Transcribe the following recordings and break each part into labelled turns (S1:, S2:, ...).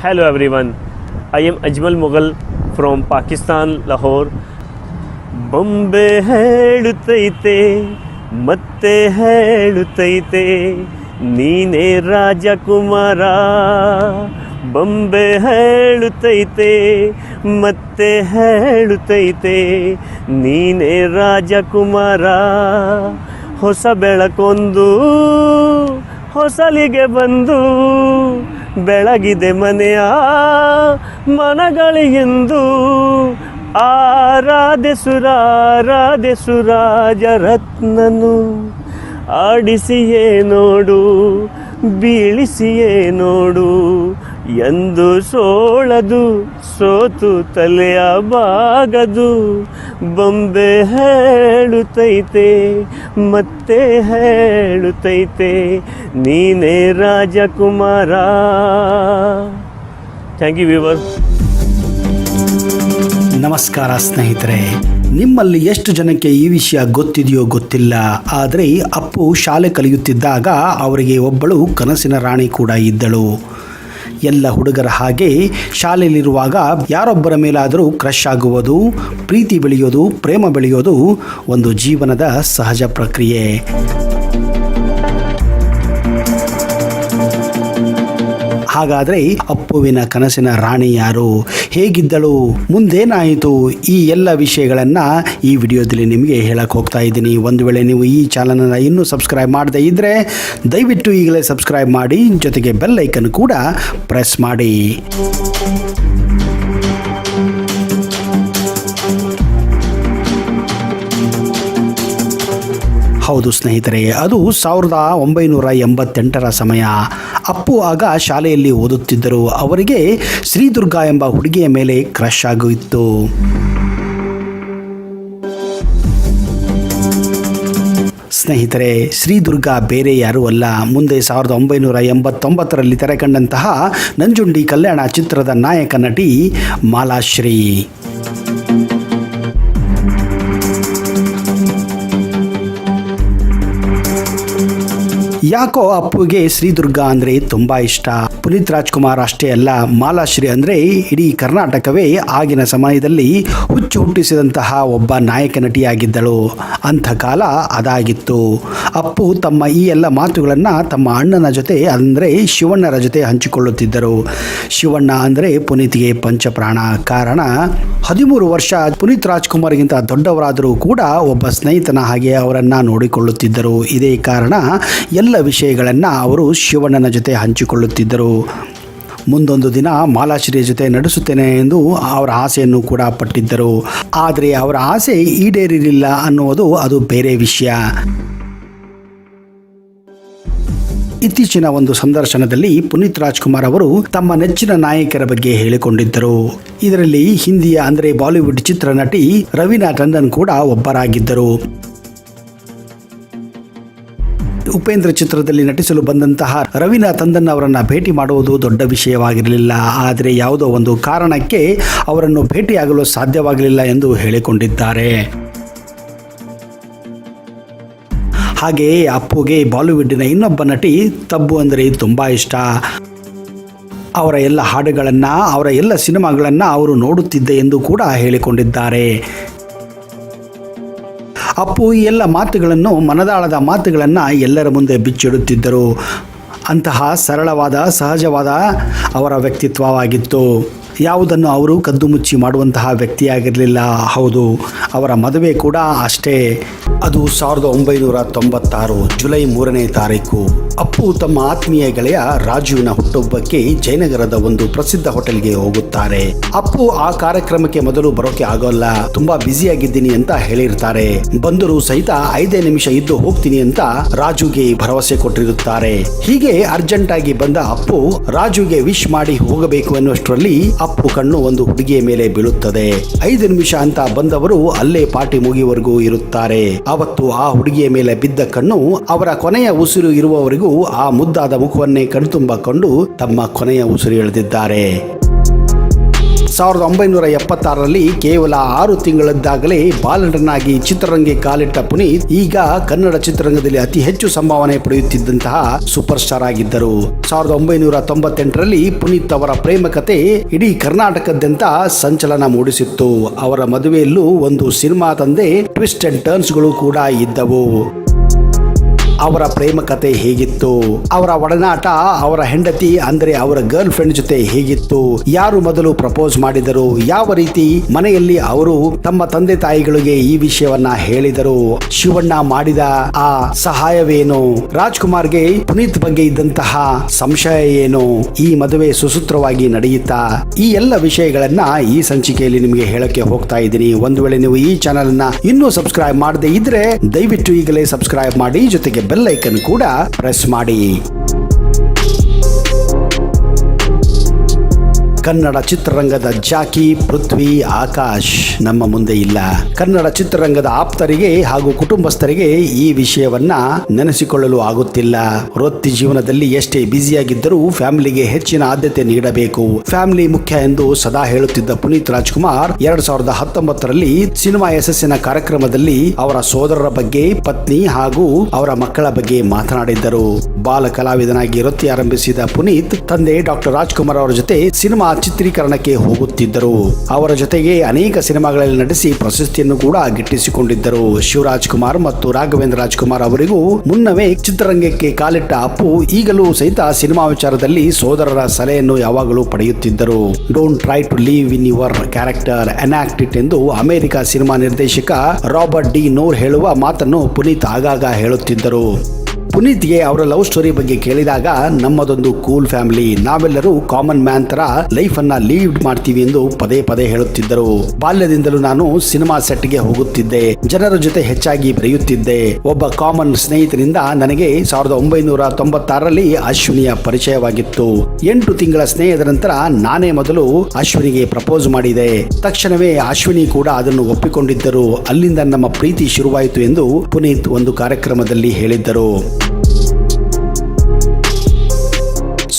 S1: Hello everyone, I am Ajmal Mughal from Pakistan, Lahore. ಬೊಂಬೆ ಹೇಳುತ್ತೈತೆ ಮತ್ತೆ ಹೇಳುತ್ತೈತೆ ನೀನೇ ರಾಜಕುಮಾರ. ಬೊಂಬೆ ಹೇಳುತ್ತೈತೆ ಮತ್ತೆ ಹೇಳುತ್ತೈತೆ ನೀನೇ ರಾಜಕುಮಾರ. ಹೊಸ ಬೆಳಕೊಂದು ಹೊಸಲಿಗೆ ಬಂದು ಬೆಳಗಿದೆ ಮನೆಯ ಮನಗಳಿಗೆಂದು. ಆರಾಧೆ ಸುರಾಜ ರತ್ನನು ಆಡಿಸಿಯೇ ನೋಡು ಬೀಳಿಸಿಯೇ ನೋಡು. ಎಂದು ಸೋಳದು ಸೋತು ತಲೆಯ ಬಾಗದು. ಬೊಂಬೆ ಹೇಳುತ್ತೈತೆ ಮತ್ತೆ ಹೇಳುತ್ತೈತೆ ನೀನೇ ರಾಜಕುಮಾರ. Thank you viewer.
S2: ನಮಸ್ಕಾರ ಸ್ನೇಹಿತರೆ, ನಿಮ್ಮಲ್ಲಿ ಎಷ್ಟು ಜನಕ್ಕೆ ಈ ವಿಷಯ ಗೊತ್ತಿದೆಯೋ ಗೊತ್ತಿಲ್ಲ, ಆದರೆ ಅಪ್ಪು ಶಾಲೆ ಕಲಿಯುತ್ತಿದ್ದಾಗ ಅವರಿಗೆ ಒಬ್ಬಳು ಕನಸಿನ ರಾಣಿ ಕೂಡ ಇದ್ದಳು. ಎಲ್ಲ ಹುಡುಗರ ಹಾಗೆ ಶಾಲೆಯಲ್ಲಿರುವಾಗ ಯಾರೊಬ್ಬರ ಮೇಲಾದರೂ ಕ್ರಶ್ ಆಗುವುದು, ಪ್ರೀತಿ ಬೆಳೆಯೋದು, ಪ್ರೇಮ ಬೆಳೆಯೋದು ಒಂದು ಜೀವನದ ಸಹಜ ಪ್ರಕ್ರಿಯೆ. ಹಾಗಾದರೆ ಅಪ್ಪುವಿನ ಕನಸಿನ ರಾಣಿ ಯಾರು, ಹೇಗಿದ್ದಳು, ಮುಂದೇನಾಯಿತು, ಈ ಎಲ್ಲ ವಿಷಯಗಳನ್ನು ಈ ವಿಡಿಯೋದಲ್ಲಿ ನಿಮಗೆ ಹೇಳಕ್ಕೆ ಹೋಗ್ತಾ ಇದ್ದೀನಿ. ಒಂದು ವೇಳೆ ನೀವು ಈ ಚಾನಲನ್ನು ಇನ್ನೂ ಸಬ್ಸ್ಕ್ರೈಬ್ ಮಾಡದೇ ಇದ್ದರೆ ದಯವಿಟ್ಟು ಈಗಲೇ ಸಬ್ಸ್ಕ್ರೈಬ್ ಮಾಡಿ, ಜೊತೆಗೆ ಬೆಲ್ ಐಕನ್ ಕೂಡ ಪ್ರೆಸ್ ಮಾಡಿ. ಹೌದು ಸ್ನೇಹಿತರೆ, ಅದು 1988ರ ಸಮಯ. ಅಪ್ಪು ಆಗ ಶಾಲೆಯಲ್ಲಿ ಓದುತ್ತಿದ್ದರು. ಅವರಿಗೆ ಶ್ರೀದುರ್ಗಾ ಎಂಬ ಹುಡುಗಿಯ ಮೇಲೆ ಕ್ರಶ್ ಆಗಿತ್ತು. ಸ್ನೇಹಿತರೆ, ಶ್ರೀದುರ್ಗಾ ಬೇರೆ ಯಾರೂ ಅಲ್ಲ, ಮುಂದೆ 1989ರಲ್ಲಿ ತೆರೆಕಂಡಂತಹ ನಂಜುಂಡಿ ಕಲ್ಯಾಣ ಚಿತ್ರದ ನಾಯಕ ನಟಿ ಮಾಲಾಶ್ರೀ. ಯಾಕೋ ಅಪ್ಪುಗೆ ಶ್ರೀದುರ್ಗಾ ಅಂದರೆ ತುಂಬ ಇಷ್ಟ. ಪುನೀತ್ ರಾಜ್ಕುಮಾರ್ ಅಷ್ಟೇ ಅಲ್ಲ, ಮಾಲಾಶ್ರೀ ಅಂದರೆ ಇಡೀ ಕರ್ನಾಟಕವೇ ಆಗಿನ ಸಮಯದಲ್ಲಿ ಹುಚ್ಚು ಹುಟ್ಟಿಸಿದಂತಹ ಒಬ್ಬ ನಾಯಕ ನಟಿಯಾಗಿದ್ದಳು. ಅಂಥ ಕಾಲ ಅದಾಗಿತ್ತು. ಅಪ್ಪು ತಮ್ಮ ಈ ಎಲ್ಲ ಮಾತುಗಳನ್ನು ತಮ್ಮ ಅಣ್ಣನ ಜೊತೆ ಅಂದರೆ ಶಿವಣ್ಣರ ಜೊತೆ ಹಂಚಿಕೊಳ್ಳುತ್ತಿದ್ದರು. ಶಿವಣ್ಣ ಅಂದರೆ ಪುನೀತ್ಗೆ ಪಂಚಪ್ರಾಣ. ಕಾರಣ 13 ವರ್ಷ ಪುನೀತ್ ರಾಜ್ಕುಮಾರ್ಗಿಂತ ದೊಡ್ಡವರಾದರೂ ಕೂಡ ಒಬ್ಬ ಸ್ನೇಹಿತನ ಹಾಗೆ ಅವರನ್ನು ನೋಡಿಕೊಳ್ಳುತ್ತಿದ್ದರು. ಇದೇ ಕಾರಣ ಎಲ್ಲ ವಿಷಯಗಳನ್ನು ಅವರು ಶಿವಣ್ಣನ ಜೊತೆ ಹಂಚಿಕೊಳ್ಳುತ್ತಿದ್ದರು. ಮುಂದೊಂದು ದಿನ ಮಾಲಾಶ್ರೀಯ ಜೊತೆ ನಡೆಸುತ್ತೇನೆ ಎಂದು ಅವರ ಆಸೆಯನ್ನು ಕೂಡ ಪಟ್ಟಿದ್ದರು. ಆದರೆ ಅವರ ಆಸೆ ಈಡೇರಿರಲಿಲ್ಲ ಅನ್ನುವುದು ಅದು ಬೇರೆ ವಿಷಯ. ಇತ್ತೀಚಿನ ಒಂದು ಸಂದರ್ಶನದಲ್ಲಿ ಪುನೀತ್ ರಾಜ್ಕುಮಾರ್ ಅವರು ತಮ್ಮ ನೆಚ್ಚಿನ ನಾಯಕರ ಬಗ್ಗೆ ಹೇಳಿಕೊಂಡಿದ್ದರು. ಇದರಲ್ಲಿ ಹಿಂದಿಯ ಅಂದರೆ ಬಾಲಿವುಡ್ ಚಿತ್ರ ನಟಿ ರವೀನಾ ಟಂಡನ್ ಕೂಡ ಒಬ್ಬರಾಗಿದ್ದರು. ಉಪೇಂದ್ರ ಚಿತ್ರದಲ್ಲಿ ನಟಿಸಲು ಬಂದಂತಹ ರವೀನಾ ಟಂಡನ್ ಅವರನ್ನು ಭೇಟಿ ಮಾಡುವುದು ದೊಡ್ಡ ವಿಷಯವಾಗಿರಲಿಲ್ಲ. ಆದರೆ ಯಾವುದೋ ಒಂದು ಕಾರಣಕ್ಕೆ ಅವರನ್ನು ಭೇಟಿಯಾಗಲು ಸಾಧ್ಯವಾಗಲಿಲ್ಲ ಎಂದು ಹೇಳಿಕೊಂಡಿದ್ದಾರೆ. ಹಾಗೆಯೇ ಅಪ್ಪುಗೆ ಬಾಲಿವುಡ್ಡಿನ ಇನ್ನೊಬ್ಬ ನಟಿ ತಬ್ಬು ಅಂದರೆ ತುಂಬ ಇಷ್ಟ. ಅವರ ಎಲ್ಲ ಹಾಡುಗಳನ್ನು, ಅವರ ಎಲ್ಲ ಸಿನಿಮಾಗಳನ್ನು ಅವರು ನೋಡುತ್ತಿದ್ದೆ ಎಂದು ಕೂಡ ಹೇಳಿಕೊಂಡಿದ್ದಾರೆ. ಅಪ್ಪು ಈ ಎಲ್ಲ ಮಾತುಗಳನ್ನು, ಮನದಾಳದ ಮಾತುಗಳನ್ನು ಎಲ್ಲರ ಮುಂದೆ ಬಿಚ್ಚಿಡುತ್ತಿದ್ದರು. ಅಂತಹ ಸರಳವಾದ, ಸಹಜವಾದ ಅವರ ವ್ಯಕ್ತಿತ್ವವಾಗಿತ್ತು. ಯಾವುದನ್ನು ಅವರು ಕದ್ದು ಮುಚ್ಚಿ ಮಾಡುವಂತಹ ವ್ಯಕ್ತಿಯಾಗಿರಲಿಲ್ಲ. ಹೌದು, ಅವರ ಮದುವೆ ಕೂಡ ಅಷ್ಟೇ. ಅದು 1996 ಜುಲೈ 3ನೇ ತಾರೀಕು. ಅಪ್ಪು ತಮ್ಮ ಆತ್ಮೀಯ ಗೆಳೆಯ ರಾಜುವಿನ ಹುಟ್ಟುಹಬ್ಬಕ್ಕೆ ಜಯನಗರದ ಒಂದು ಪ್ರಸಿದ್ಧ ಹೋಟೆಲ್ಗೆ ಹೋಗುತ್ತಾರೆ. ಅಪ್ಪು ಆ ಕಾರ್ಯಕ್ರಮಕ್ಕೆ ಮೊದಲು ಬರೋಕೆ ಆಗೋಲ್ಲ, ತುಂಬಾ ಬ್ಯುಸಿಯಾಗಿದ್ದೀನಿ ಅಂತ ಹೇಳಿರ್ತಾರೆ. ಬಂದರೂ ಸಹಿತ 5 ನಿಮಿಷ ಇದ್ದು ಹೋಗ್ತೀನಿ ಅಂತ ರಾಜುಗೆ ಭರವಸೆ ಕೊಟ್ಟಿರುತ್ತಾರೆ. ಹೀಗೆ ಅರ್ಜೆಂಟ್ ಆಗಿ ಬಂದ ಅಪ್ಪು ರಾಜುಗೆ ವಿಶ್ ಮಾಡಿ ಹೋಗಬೇಕು ಎನ್ನುವಷ್ಟರಲ್ಲಿ ಅಪ್ಪು ಕಣ್ಣು ಒಂದು ಹುಡುಗಿಯ ಮೇಲೆ ಬೀಳುತ್ತದೆ. 5 ನಿಮಿಷ ಅಂತ ಬಂದವರು ಅಲ್ಲೇ ಪಾರ್ಟಿ ಮುಗಿಯುವವರೆಗೂ ಇರುತ್ತಾರೆ. ಅವತ್ತು ಆ ಹುಡುಗಿಯ ಮೇಲೆ ಬಿದ್ದ ಕಣ್ಣು ಅವರ ಕೊನೆಯ ಉಸಿರು ಇರುವವರೆಗೂ ಆ ಮುದ್ದಾದ ಮುಖವನ್ನೇ ಕಣ್ತುಂಬಿಕೊಂಡು ತಮ್ಮ ಕೊನೆಯ ಉಸಿರು ಎಳೆದಿದ್ದಾರೆ. 1976ರಲ್ಲಿ ಕೇವಲ 6 ತಿಂಗಳದ್ದಾಗಲೇ ಬಾಲನಟನಾಗಿ ಚಿತ್ರರಂಗಕ್ಕೆ ಕಾಲಿಟ್ಟ ಪುನೀತ್ ಈಗ ಕನ್ನಡ ಚಿತ್ರರಂಗದಲ್ಲಿ ಅತಿ ಹೆಚ್ಚು ಸಂಭಾವನೆ ಪಡೆಯುತ್ತಿದ್ದಂತಹ ಸೂಪರ್ ಸ್ಟಾರ್ ಆಗಿದ್ದರು. 1998ರಲ್ಲಿ ಪುನೀತ್ ಅವರ ಪ್ರೇಮ ಕತೆ ಇಡೀ ಕರ್ನಾಟಕದಾದ್ಯಂತ ಸಂಚಲನ ಮೂಡಿಸಿತ್ತು. ಅವರ ಮದುವೆಯಲ್ಲೂ ಒಂದು ಸಿನಿಮಾ ತಂದೆ ಟ್ವಿಸ್ಟ್ ಅಂಡ್ ಟರ್ನ್ಸ್ಗಳು ಕೂಡ ಇದ್ದವು. ಅವರ ಪ್ರೇಮ ಕತೆ ಹೇಗಿತ್ತು, ಅವರ ಒಡನಾಟ ಅವರ ಹೆಂಡತಿ ಅಂದರೆ ಅವರ ಗರ್ಲ್ ಫ್ರೆಂಡ್ ಜೊತೆ ಹೇಗಿತ್ತು, ಯಾರು ಮೊದಲು ಪ್ರಪೋಸ್ ಮಾಡಿದರು, ಯಾವ ರೀತಿ ಮನೆಯಲ್ಲಿ ಅವರು ತಮ್ಮ ತಂದೆ ತಾಯಿಗಳಿಗೆ ಈ ವಿಷಯವನ್ನ ಹೇಳಿದರು, ಶಿವಣ್ಣ ಮಾಡಿದ ಆ ಸಹಾಯವೇನು, ರಾಜ್ಕುಮಾರ್ಗೆ ಪುನೀತ್ ಬಗ್ಗೆ ಇದ್ದಂತಹ ಸಂಶಯ ಏನು, ಈ ಮದುವೆ ಸುಸೂತ್ರವಾಗಿ ನಡೆಯುತ್ತಾ, ಈ ಎಲ್ಲ ವಿಷಯಗಳನ್ನ ಈ ಸಂಚಿಕೆಯಲ್ಲಿ ನಿಮಗೆ ಹೇಳಕ್ಕೆ ಹೋಗ್ತಾ ಇದ್ದೀನಿ. ಒಂದು ವೇಳೆ ನೀವು ಈ ಚಾನೆಲ್ ಅನ್ನ ಇನ್ನೂ ಸಬ್ಸ್ಕ್ರೈಬ್ ಮಾಡದೇ ಇದ್ರೆ ದಯವಿಟ್ಟು ಈಗಲೇ ಸಬ್ಸ್ಕ್ರೈಬ್ ಮಾಡಿ, ಜೊತೆಗೆ ಬೆಲ್ ಐಕನ್ ಕೂಡ ಪ್ರೆಸ್ ಮಾಡಿ. ಕನ್ನಡ ಚಿತ್ರರಂಗದ ಜಾಕಿ ಪೃಥ್ವಿ ಆಕಾಶ್ ನಮ್ಮ ಮುಂದೆ ಇಲ್ಲ. ಕನ್ನಡ ಚಿತ್ರರಂಗದ ಆಪ್ತರಿಗೆ ಹಾಗೂ ಕುಟುಂಬಸ್ಥರಿಗೆ ಈ ವಿಷಯವನ್ನ ನೆನೆಸಿಕೊಳ್ಳಲು ಆಗುತ್ತಿಲ್ಲ. ವೃತ್ತಿ ಜೀವನದಲ್ಲಿ ಎಷ್ಟೇ ಬ್ಯುಸಿಯಾಗಿದ್ದರೂ ಫ್ಯಾಮಿಲಿಗೆ ಹೆಚ್ಚಿನ ಆದ್ಯತೆ ನೀಡಬೇಕು, ಫ್ಯಾಮಿಲಿ ಮುಖ್ಯ ಎಂದು ಸದಾ ಹೇಳುತ್ತಿದ್ದ ಪುನೀತ್ ರಾಜ್ಕುಮಾರ್ 2019ರಲ್ಲಿ ಸಿನಿಮಾ ಯಶಸ್ಸಿನ ಕಾರ್ಯಕ್ರಮದಲ್ಲಿ ಅವರ ಸೋದರರ ಬಗ್ಗೆ, ಪತ್ನಿ ಹಾಗೂ ಅವರ ಮಕ್ಕಳ ಬಗ್ಗೆ ಮಾತನಾಡಿದ್ದರು. ಬಾಲ ಕಲಾವಿದನಾಗಿ ವೃತ್ತಿ ಆರಂಭಿಸಿದ ಪುನೀತ್ ತಂದೆ ಡಾಕ್ಟರ್ ರಾಜ್ಕುಮಾರ್ ಅವರ ಜೊತೆ ಸಿನಿಮಾ ಚಿತ್ರೀಕರಣಕ್ಕೆ ಹೋಗುತ್ತಿದ್ದರು. ಅವರ ಜೊತೆಗೆ ಅನೇಕ ಸಿನಿಮಾಗಳಲ್ಲಿ ನಟಿಸಿ ಪ್ರಶಸ್ತಿಯನ್ನು ಕೂಡ ಗಿಟ್ಟಿಸಿಕೊಂಡಿದ್ದರು. ಶಿವರಾಜ್ ಕುಮಾರ್ ಮತ್ತು ರಾಘವೇಂದ್ರ ರಾಜ್ಕುಮಾರ್ ಅವರಿಗೂ ಮುನ್ನವೇ ಚಿತ್ರರಂಗಕ್ಕೆ ಕಾಲಿಟ್ಟ ಅಪ್ಪು ಈಗಲೂ ಸಹಿತ ಸಿನಿಮಾ ವಿಚಾರದಲ್ಲಿ ಸೋದರರ ಸಲಹೆಯನ್ನು ಯಾವಾಗಲೂ ಪಡೆಯುತ್ತಿದ್ದರು. Don't try to live in your character, enact it ಎಂದು ಅಮೆರಿಕ ಸಿನಿಮಾ ನಿರ್ದೇಶಕ ರಾಬರ್ಟ್ ಡಿ ನೋರ್ ಹೇಳುವ ಮಾತನ್ನು ಪುನೀತ್ ಆಗಾಗ ಹೇಳುತ್ತಿದ್ದರು. ಪುನೀತ್ಗೆ ಅವರ ಲವ್ ಸ್ಟೋರಿ ಬಗ್ಗೆ ಕೇಳಿದಾಗ ನಮ್ಮದೊಂದು ಕೂಲ್ ಫ್ಯಾಮಿಲಿ, ನಾವೆಲ್ಲರೂ ಕಾಮನ್ ಮ್ಯಾನ್ ತರ ಲೈಫ್ ಅನ್ನ ಲೀಡ್ ಮಾಡ್ತೀವಿ ಎಂದು ಪದೇ ಪದೇ ಹೇಳುತ್ತಿದ್ದರು. ಬಾಲ್ಯದಿಂದಲೂ ನಾನು ಸಿನಿಮಾ ಸೆಟ್ಗೆ ಹೋಗುತ್ತಿದ್ದೆ, ಜನರ ಜೊತೆ ಹೆಚ್ಚಾಗಿ ಬೆರೆಯುತ್ತಿದ್ದೆ. ಒಬ್ಬ ಕಾಮನ್ ಸ್ನೇಹಿತರಿಂದ ನನಗೆ 1996ರಲ್ಲಿ ಅಶ್ವಿನಿಯ ಪರಿಚಯವಾಗಿತ್ತು. 8 ತಿಂಗಳ ಸ್ನೇಹದ ನಂತರ ನಾನೇ ಮೊದಲು ಅಶ್ವಿನಿಗೆ ಪ್ರಪೋಸ್ ಮಾಡಿದೆ. ತಕ್ಷಣವೇ ಅಶ್ವಿನಿ ಕೂಡ ಅದನ್ನು ಒಪ್ಪಿಕೊಂಡಿದ್ದರು. ಅಲ್ಲಿಂದ ನಮ್ಮ ಪ್ರೀತಿ ಶುರುವಾಯಿತು ಎಂದು ಪುನೀತ್ ಒಂದು ಕಾರ್ಯಕ್ರಮದಲ್ಲಿ ಹೇಳಿದ್ದರು.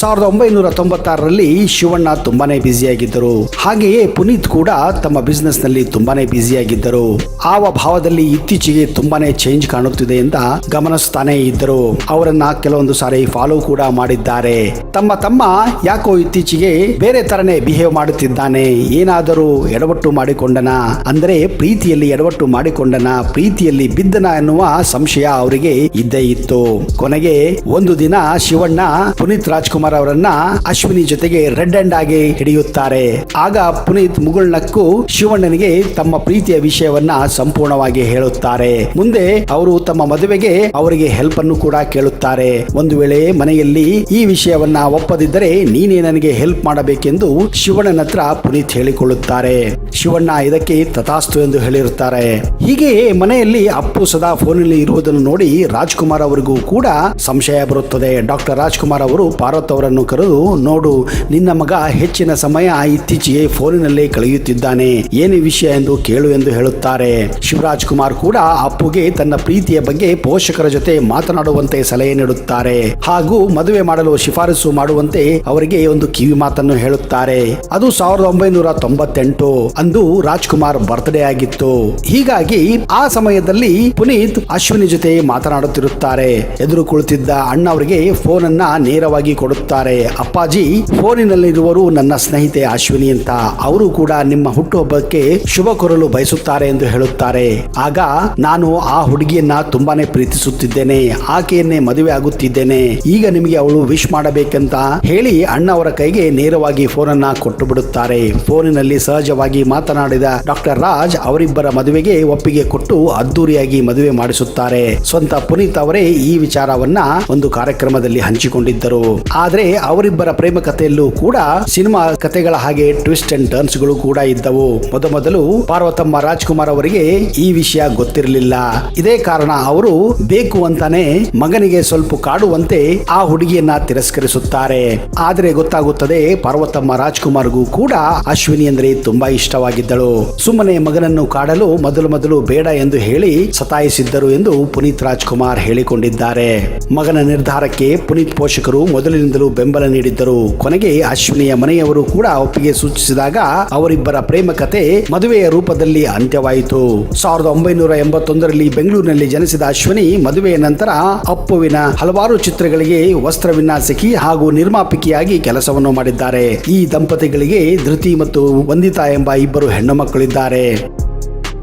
S2: 1996ರಲ್ಲಿ ಶಿವಣ್ಣ ತುಂಬಾನೇ ಬ್ಯುಸಿಯಾಗಿದ್ದರು. ಹಾಗೆಯೇ ಪುನೀತ್ ಕೂಡ ತಮ್ಮ ಬಿಸ್ನೆಸ್ ನಲ್ಲಿ ತುಂಬಾನೇ ಬ್ಯುಸಿಯಾಗಿದ್ದರು. ಆವ ಭಾವದಲ್ಲಿ ಇತ್ತೀಚೆಗೆ ತುಂಬಾನೇ ಚೇಂಜ್ ಕಾಣುತ್ತಿದೆ ಅಂತ ಗಮನಿಸ್ತಾನೆ ಇದ್ದರು. ಅವರನ್ನ ಕೆಲವೊಂದು ಸಾರಿ ಫಾಲೋ ಕೂಡ ಮಾಡಿದ್ದಾರೆ. ತಮ್ಮ ಯಾಕೋ ಇತ್ತೀಚೆಗೆ ಬೇರೆ ತರನೇ ಬಿಹೇವ್ ಮಾಡುತ್ತಿದ್ದಾನೆ, ಏನಾದರೂ ಎಡವಟ್ಟು ಮಾಡಿಕೊಂಡನ, ಅಂದರೆ ಪ್ರೀತಿಯಲ್ಲಿ ಎಡವಟ್ಟು ಮಾಡಿಕೊಂಡನ, ಪ್ರೀತಿಯಲ್ಲಿ ಬಿದ್ದನ ಎನ್ನುವ ಸಂಶಯ ಅವರಿಗೆ ಇದ್ದೇ ಇತ್ತು. ಕೊನೆಗೆ ಒಂದು ದಿನ ಶಿವಣ್ಣ ಪುನೀತ್ ರಾಜ್ಕುಮಾರ್ ಅವರನ್ನ ಅಶ್ವಿನಿ ಜೊತೆಗೆ ರೆಡ್ ಹ್ಯಾಂಡ್ ಆಗಿ ಹಿಡಿಯುತ್ತಾರೆ. ಆಗ ಪುನೀತ್ ಮುಗುಳ್ನಕ್ಕು ಶಿವಣ್ಣನಿಗೆ ತಮ್ಮ ಪ್ರೀತಿಯ ವಿಷಯವನ್ನ ಸಂಪೂರ್ಣವಾಗಿ ಹೇಳುತ್ತಾರೆ. ಮುಂದೆ ಅವರು ತಮ್ಮ ಮದುವೆಗೆ ಅವರಿಗೆ ಹೆಲ್ಪ್ ಅನ್ನು ಕೂಡ ಕೇಳುತ್ತಾರೆ. ಒಂದು ವೇಳೆ ಮನೆಯಲ್ಲಿ ಈ ವಿಷಯವನ್ನ ಒಪ್ಪದಿದ್ದರೆ ನೀನೇ ನನಗೆ ಹೆಲ್ಪ್ ಮಾಡಬೇಕೆಂದು ಶಿವಣ್ಣನ ಹತ್ರ ಪುನೀತ್ ಹೇಳಿಕೊಳ್ಳುತ್ತಾರೆ. ಶಿವಣ್ಣ ಇದಕ್ಕೆ ತಥಾಸ್ತು ಎಂದು ಹೇಳಿರುತ್ತಾರೆ. ಹೀಗೆ ಮನೆಯಲ್ಲಿ ಅಪ್ಪು ಸದಾ ಫೋನಲ್ಲಿ ಇರುವುದನ್ನು ನೋಡಿ ರಾಜ್ಕುಮಾರ್ ಅವರಿಗೂ ಕೂಡ ಸಂಶಯ ಬರುತ್ತದೆ. ಡಾಕ್ಟರ್ ರಾಜ್ಕುಮಾರ್ ಅವರು ಪಾರ್ವತ್ ಅವರನ್ನು ಕರೆದು, ನೋಡು, ನಿನ್ನ ಮಗ ಹೆಚ್ಚಿನ ಸಮಯ ಇತ್ತೀಚೆಗೆ ಫೋನಿನಲ್ಲೇ ಕಳೆಯುತ್ತಿದ್ದಾನೆ, ಏನು ವಿಷಯ ಎಂದು ಕೇಳು ಎಂದು ಹೇಳುತ್ತಾರೆ. ಶಿವರಾಜ್ ಕುಮಾರ್ ಕೂಡ ಅಪ್ಪುಗೆ ತನ್ನ ಪ್ರೀತಿಯ ಬಗ್ಗೆ ಪೋಷಕರ ಜೊತೆ ಮಾತನಾಡುವಂತೆ ಸಲಹೆ ನೀಡುತ್ತಾರೆ ಹಾಗೂ ಮದುವೆ ಮಾಡಲು ಶಿಫಾರಸು ಮಾಡುವಂತೆ ಅವರಿಗೆ ಒಂದು ಕಿವಿ ಮಾತನ್ನು ಹೇಳುತ್ತಾರೆ. ಅದು 1998 ಅಂದು ರಾಜ್ಕುಮಾರ್ ಬರ್ತ್ಡೇ ಆಗಿತ್ತು. ಹೀಗಾಗಿ ಆ ಸಮಯದಲ್ಲಿ ಪುನೀತ್ ಅಶ್ವಿನಿ ಜೊತೆ ಮಾತನಾಡುತ್ತಿರುತ್ತಾರೆ. ಎದುರು ಕುಳಿತಿದ್ದ ಅಣ್ಣ ಅವರಿಗೆ ಫೋನ್ ಅನ್ನ ನೇರವಾಗಿ ಕೊಡುತ್ತಾರೆ. ಅಪ್ಪಾಜಿ, ಫೋನಿನಲ್ಲಿರುವರು ನನ್ನ ಸ್ನೇಹಿತೆ ಅಶ್ವಿನಿ ಅಂತ, ಅವರು ಕೂಡ ನಿಮ್ಮ ಹುಟ್ಟುಹಬ್ಬಕ್ಕೆ ಶುಭ ಕೋರಲು ಬಯಸುತ್ತಾರೆ ಎಂದು ಹೇಳುತ್ತಾರೆ. ಆಗ ನಾನು ಆ ಹುಡುಗಿಯನ್ನ ತುಂಬಾನೇ ಪ್ರೀತಿಸುತ್ತಿದ್ದೇನೆ, ಆಕೆಯನ್ನೇ ಮದುವೆ ಆಗುತ್ತಿದ್ದೇನೆ, ಈಗ ನಿಮಗೆ ಅವಳು ವಿಶ್ ಮಾಡಬೇಕಂತ ಹೇಳಿ ಅಣ್ಣ ಅವರ ಕೈಗೆ ನೇರವಾಗಿ ಫೋನ್ ಅನ್ನ ಕೊಟ್ಟು ಬಿಡುತ್ತಾರೆ. ಫೋನಿನಲ್ಲಿ ಸಹಜವಾಗಿ ಮಾತನಾಡಿದ ಡಾಕ್ಟರ್ ರಾಜ್ ಅವರಿಬ್ಬರ ಮದುವೆಗೆ ಒಪ್ಪಿಗೆ ಕೊಟ್ಟು ಅದ್ದೂರಿಯಾಗಿ ಮದುವೆ ಮಾಡಿಸುತ್ತಾರೆ. ಸ್ವಂತ ಪುನೀತ್ ಅವರೇ ಈ ವಿಚಾರವನ್ನ ಒಂದು ಕಾರ್ಯಕ್ರಮದಲ್ಲಿ ಹಂಚಿಕೊಂಡಿದ್ದರು. ಆದ್ರೆ ಅವರಿಬ್ಬರ ಪ್ರೇಮ ಕಥೆಯಲ್ಲೂ ಕೂಡ ಸಿನಿಮಾ ಕಥೆಗಳ ಹಾಗೆ ಟ್ವಿಸ್ಟ್ ಅಂಡ್ ಟರ್ನ್ಸ್ ಗಳು ಕೂಡ ಇದ್ದವು. ಮೊದಲು ಪಾರ್ವತಮ್ಮ ರಾಜ್ಕುಮಾರ್ ಅವರಿಗೆ ಈ ವಿಷಯ ಗೊತ್ತಿರಲಿಲ್ಲ. ಇದೇ ಕಾರಣ ಅವರು ಬೇಕು ಅಂತಾನೆ ಮಗನಿಗೆ ಸ್ವಲ್ಪ ಕಾಡುವಂತೆ ಆ ಹುಡುಗಿಯನ್ನ ತಿರಸ್ಕರಿಸುತ್ತಾರೆ. ಆದ್ರೆ ಗೊತ್ತಾಗುತ್ತದೆ ಪಾರ್ವತಮ್ಮ ರಾಜ್ಕುಮಾರ್ಗೂ ಕೂಡ ಅಶ್ವಿನಿ ಅಂದ್ರೆ ತುಂಬಾ ಇಷ್ಟವಾಗಿದ್ದಳು. ಸುಮ್ಮನೆ ಮಗನನ್ನು ಕಾಡಲು ಮೊದಲು ಬೇಡ ಎಂದು ಹೇಳಿ ಸತಾಯಿಸಿದ್ದರು ಎಂದು ಪುನೀತ್ ರಾಜ್ಕುಮಾರ್ ಹೇಳಿಕೊಂಡಿದ್ದಾರೆ. ಮಗನ ನಿರ್ಧಾರಕ್ಕೆ ಪುನೀತ್ ಪೋಷಕರು ಮೊದಲಿನಿಂದಲೂ ಮೊದಲು ಬೆಂಬಲ ನೀಡಿದ್ದರು. ಕೊನೆಗೆ ಅಶ್ವಿನಿಯ ಮನೆಯವರು ಕೂಡ ಒಪ್ಪಿಗೆ ಸೂಚಿಸಿದಾಗ ಅವರಿಬ್ಬರ ಪ್ರೇಮ ಕತೆ ಮದುವೆಯ ರೂಪದಲ್ಲಿ ಅಂತ್ಯವಾಯಿತು. 1981ರಲ್ಲಿ ಬೆಂಗಳೂರಿನಲ್ಲಿ ಜನಿಸಿದ ಅಶ್ವಿನಿ ಮದುವೆಯ ನಂತರ ಅಪ್ಪುವಿನ ಹಲವಾರು ಚಿತ್ರಗಳಿಗೆ ವಸ್ತ್ರ ವಿನ್ಯಾಸಕಿ ಹಾಗೂ ನಿರ್ಮಾಪಕಿಯಾಗಿ ಕೆಲಸವನ್ನು ಮಾಡಿದ್ದಾರೆ. ಈ ದಂಪತಿಗಳಿಗೆ ಧೃತಿ ಮತ್ತು ವಂದಿತಾ ಎಂಬ ಇಬ್ಬರು ಹೆಣ್ಣು ಮಕ್ಕಳಿದ್ದಾರೆ.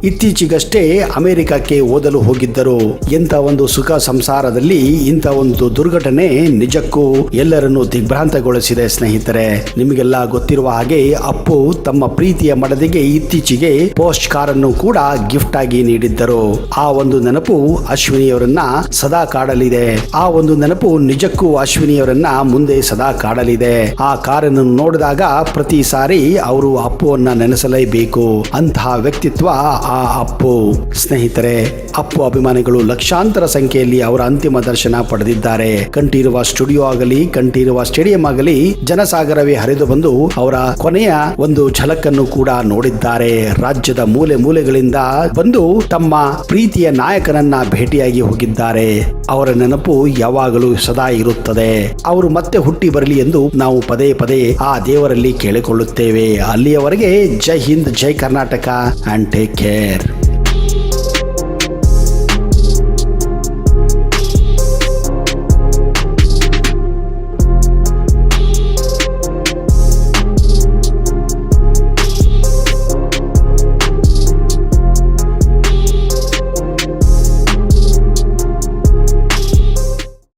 S2: ಇತ್ತೀಚೆಗಷ್ಟೇ ಅಮೆರಿಕಕ್ಕೆ ಓದಲು ಹೋಗಿದ್ದರು. ಎಂಥ ಒಂದು ಸುಖ ಸಂಸಾರದಲ್ಲಿ ಇಂಥ ಒಂದು ದುರ್ಘಟನೆ ನಿಜಕ್ಕೂ ಎಲ್ಲರನ್ನು ದಿಗ್ಭ್ರಾಂತಗೊಳಿಸಿದೆ. ಸ್ನೇಹಿತರೆ, ನಿಮಗೆಲ್ಲ ಗೊತ್ತಿರುವ ಹಾಗೆ ಅಪ್ಪು ತಮ್ಮ ಪ್ರೀತಿಯ ಮಡದಿಗೆ ಇತ್ತೀಚೆಗೆ ಪೋಸ್ಟ್ ಕಾರನ್ನು ಕೂಡ ಗಿಫ್ಟ್ ಆಗಿ ನೀಡಿದ್ದರು. ಆ ಒಂದು ನೆನಪು ಅಶ್ವಿನಿಯವರನ್ನ ಸದಾ ಕಾಡಲಿದೆ. ಆ ಒಂದು ನೆನಪು ನಿಜಕ್ಕೂ ಅಶ್ವಿನಿಯವರನ್ನ ಮುಂದೆ ಸದಾ ಕಾಡಲಿದೆ. ಆ ಕಾರನ್ನು ನೋಡಿದಾಗ ಪ್ರತಿ ಸಾರಿ ಅವರು ಅಪ್ಪುವನ್ನ ನೆನೆಸಲೇಬೇಕು. ಅಂತಹ ವ್ಯಕ್ತಿತ್ವ ಆ ಅಪ್ಪು. ಸ್ನೇಹಿತರೆ, ಅಪ್ಪು ಅಭಿಮಾನಿಗಳು ಲಕ್ಷಾಂತರ ಸಂಖ್ಯೆಯಲ್ಲಿ ಅವರ ಅಂತಿಮ ದರ್ಶನ ಪಡೆದಿದ್ದಾರೆ. ಕಂಠೀರವ ಸ್ಟುಡಿಯೋ ಆಗಲಿ, ಕಂಠೀರವ ಸ್ಟೇಡಿಯಂ ಆಗಲಿ, ಜನಸಾಗರವೇ ಹರಿದು ಬಂದು ಅವರ ಕೊನೆಯ ಒಂದು ಝಲಕನ್ನು ಕೂಡ ನೋಡಿದ್ದಾರೆ. ರಾಜ್ಯದ ಮೂಲೆ ಮೂಲೆಗಳಿಂದ ಬಂದು ತಮ್ಮ ಪ್ರೀತಿಯ ನಾಯಕನನ್ನ ಭೇಟಿಯಾಗಿ ಹೋಗಿದ್ದಾರೆ. ಅವರ ನೆನಪು ಯಾವಾಗಲೂ ಸದಾ ಇರುತ್ತದೆ. ಅವರು ಮತ್ತೆ ಹುಟ್ಟಿ ಬರಲಿ ಎಂದು ನಾವು ಪದೇ ಪದೇ ಆ ದೇವರಲ್ಲಿ ಕೇಳಿಕೊಳ್ಳುತ್ತೇವೆ. ಅಲ್ಲಿಯವರೆಗೆ ಜೈ ಹಿಂದ್, ಜೈ ಕರ್ನಾಟಕ, and take care.